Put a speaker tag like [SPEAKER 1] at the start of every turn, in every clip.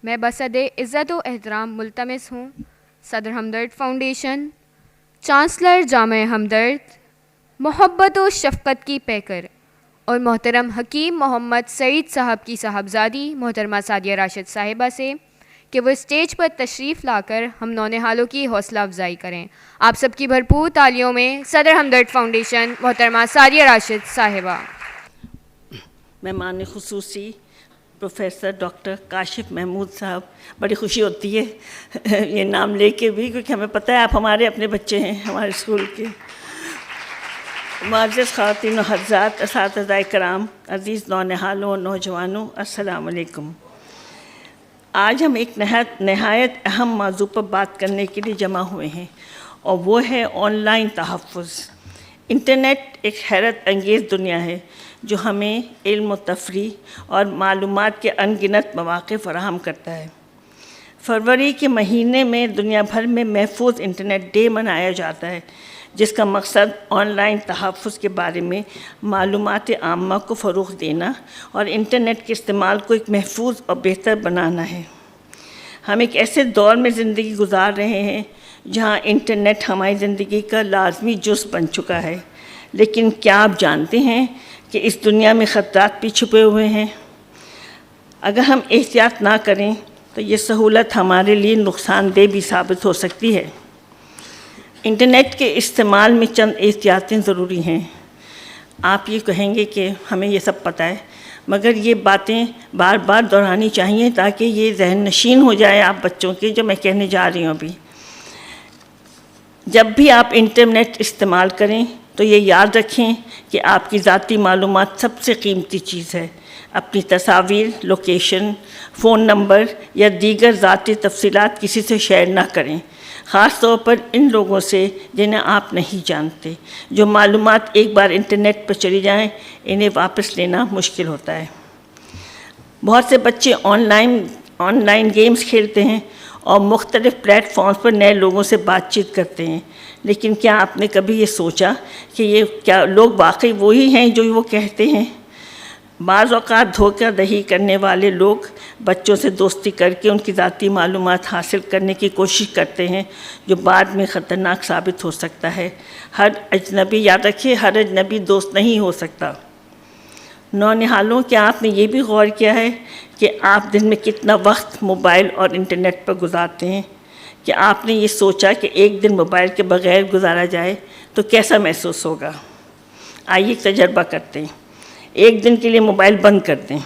[SPEAKER 1] میں بصد عزت و احترام ملتمس ہوں صدر ہمدرد فاؤنڈیشن، چانسلر جامعہ ہمدرد، محبت و شفقت کی پیکر اور محترم حکیم محمد سعید صاحب کی صاحبزادی محترمہ سعدیہ راشد صاحبہ سے کہ وہ اسٹیج پر تشریف لا کر ہم نونہالوں کی حوصلہ افزائی کریں۔ آپ سب کی بھرپور تالیوں میں صدر ہمدرد فاؤنڈیشن محترمہ سعدیہ راشد صاحبہ۔
[SPEAKER 2] مہمان خصوصی پروفیسر ڈاکٹر کاشف محمود صاحب، بڑی خوشی ہوتی ہے یہ نام لے کے بھی، کیونکہ ہمیں پتہ ہے آپ ہمارے اپنے بچے ہیں ہمارے اسکول کے۔ معزز خواتین و حضرات، اساتذہ کرام، عزیز نونہالوں اور نوجوانوں، السلام علیکم۔ آج ہم ایک نہایت اہم موضوع پر بات کرنے کے لیے جمع ہوئے ہیں، اور وہ ہے آن لائن تحفظ۔ انٹرنیٹ ایک حیرت انگیز دنیا ہے جو ہمیں علم و تفریح اور معلومات کے ان گنت مواقع فراہم کرتا ہے۔ فروری کے مہینے میں دنیا بھر میں محفوظ انٹرنیٹ ڈے منایا جاتا ہے، جس کا مقصد آن لائن تحفظ کے بارے میں معلومات عامہ کو فروغ دینا اور انٹرنیٹ کے استعمال کو ایک محفوظ اور بہتر بنانا ہے۔ ہم ایک ایسے دور میں زندگی گزار رہے ہیں جہاں انٹرنیٹ ہماری زندگی کا لازمی جزو بن چکا ہے، لیکن کیا آپ جانتے ہیں کہ اس دنیا میں خطرات بھی چھپے ہوئے ہیں؟ اگر ہم احتیاط نہ کریں تو یہ سہولت ہمارے لیے نقصان دہ بھی ثابت ہو سکتی ہے۔ انٹرنیٹ کے استعمال میں چند احتیاطیں ضروری ہیں۔ آپ یہ کہیں گے کہ ہمیں یہ سب پتہ ہے، مگر یہ باتیں بار بار دہرانی چاہیے تاکہ یہ ذہن نشین ہو جائے آپ بچوں کے، جو میں کہنے جا رہی ہوں ابھی۔ جب بھی آپ انٹرنیٹ استعمال کریں تو یہ یاد رکھیں کہ آپ کی ذاتی معلومات سب سے قیمتی چیز ہے۔ اپنی تصاویر، لوکیشن، فون نمبر یا دیگر ذاتی تفصیلات کسی سے شیئر نہ کریں، خاص طور پر ان لوگوں سے جنہیں آپ نہیں جانتے۔ جو معلومات ایک بار انٹرنیٹ پر چلی جائیں، انہیں واپس لینا مشکل ہوتا ہے۔ بہت سے بچے آن لائن گیمز کھیلتے ہیں اور مختلف پلیٹ فارمز پر نئے لوگوں سے بات چیت کرتے ہیں، لیکن کیا آپ نے کبھی یہ سوچا کہ یہ کیا لوگ واقعی وہی ہیں جو وہ کہتے ہیں؟ بعض اوقات دھوکہ دہی کرنے والے لوگ بچوں سے دوستی کر کے ان کی ذاتی معلومات حاصل کرنے کی کوشش کرتے ہیں، جو بعد میں خطرناک ثابت ہو سکتا ہے۔ یاد رکھیے، ہر اجنبی دوست نہیں ہو سکتا۔ نونہالوں، کیا آپ نے یہ بھی غور کیا ہے کہ آپ دن میں کتنا وقت موبائل اور انٹرنیٹ پر گزارتے ہیں؟ کہ آپ نے یہ سوچا کہ ایک دن موبائل کے بغیر گزارا جائے تو کیسا محسوس ہوگا؟ آئیے تجربہ کرتے ہیں۔ ایک دن کے لیے موبائل بند کر دیں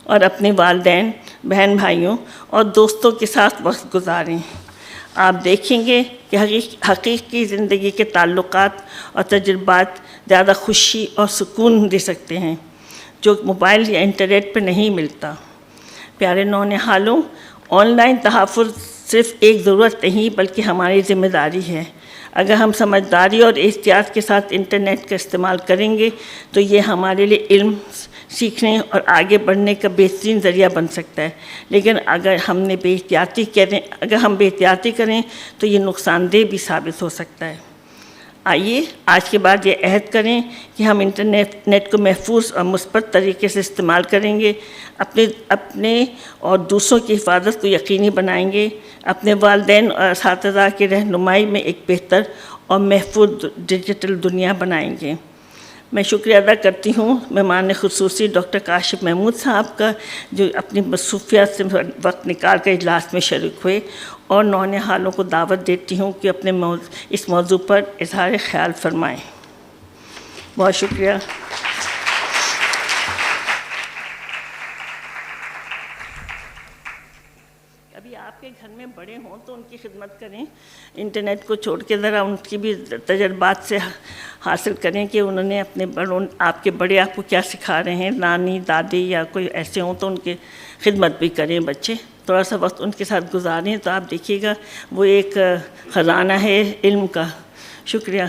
[SPEAKER 2] اور اپنے والدین، بہن بھائیوں اور دوستوں کے ساتھ وقت گزاریں۔ آپ دیکھیں گے کہ حقیقی زندگی کے تعلقات اور تجربات زیادہ خوشی اور سکون دے سکتے ہیں، جو موبائل یا انٹرنیٹ پہ نہیں ملتا۔ پیارے نونہالوں، آن لائن تحفظ صرف ایک ضرورت نہیں بلکہ ہماری ذمہ داری ہے۔ اگر ہم سمجھداری اور احتیاط کے ساتھ انٹرنیٹ کا استعمال کریں گے تو یہ ہمارے لیے علم سیکھنے اور آگے بڑھنے کا بہترین ذریعہ بن سکتا ہے، لیکن اگر ہم بے احتیاطی کریں تو یہ نقصان دہ بھی ثابت ہو سکتا ہے۔ آئیے آج کے بعد یہ عہد کریں کہ ہم انٹرنیٹ کو محفوظ اور مثبت طریقے سے استعمال کریں گے، اپنے اور دوسروں کی حفاظت کو یقینی بنائیں گے، اپنے والدین اور اساتذہ کی رہنمائی میں ایک بہتر اور محفوظ ڈیجیٹل دنیا بنائیں گے۔ میں شکریہ ادا کرتی ہوں مہمان خصوصی ڈاکٹر کاشف محمود صاحب کا، جو اپنی مصروفیات سے وقت نکال کر اجلاس میں شریک ہوئے، اور نونہالوں کو دعوت دیتی ہوں کہ اپنے اس موضوع پر اظہار خیال فرمائیں۔ بہت شکریہ۔ ابھی آپ کے گھر میں بڑے ہوں تو ان کی خدمت کریں، انٹرنیٹ کو چھوڑ کے ذرا ان کی بھی تجربات سے حاصل کریں کہ انہوں نے اپنے آپ کے بڑے آپ کو کیا سکھا رہے ہیں، نانی، دادی یا کوئی ایسے ہوں تو ان کی خدمت بھی کریں۔ بچے تھوڑا سا وقت ان کے ساتھ گزاریں تو آپ دیکھیے گا وہ ایک خزانہ ہے علم کا۔ شکریہ۔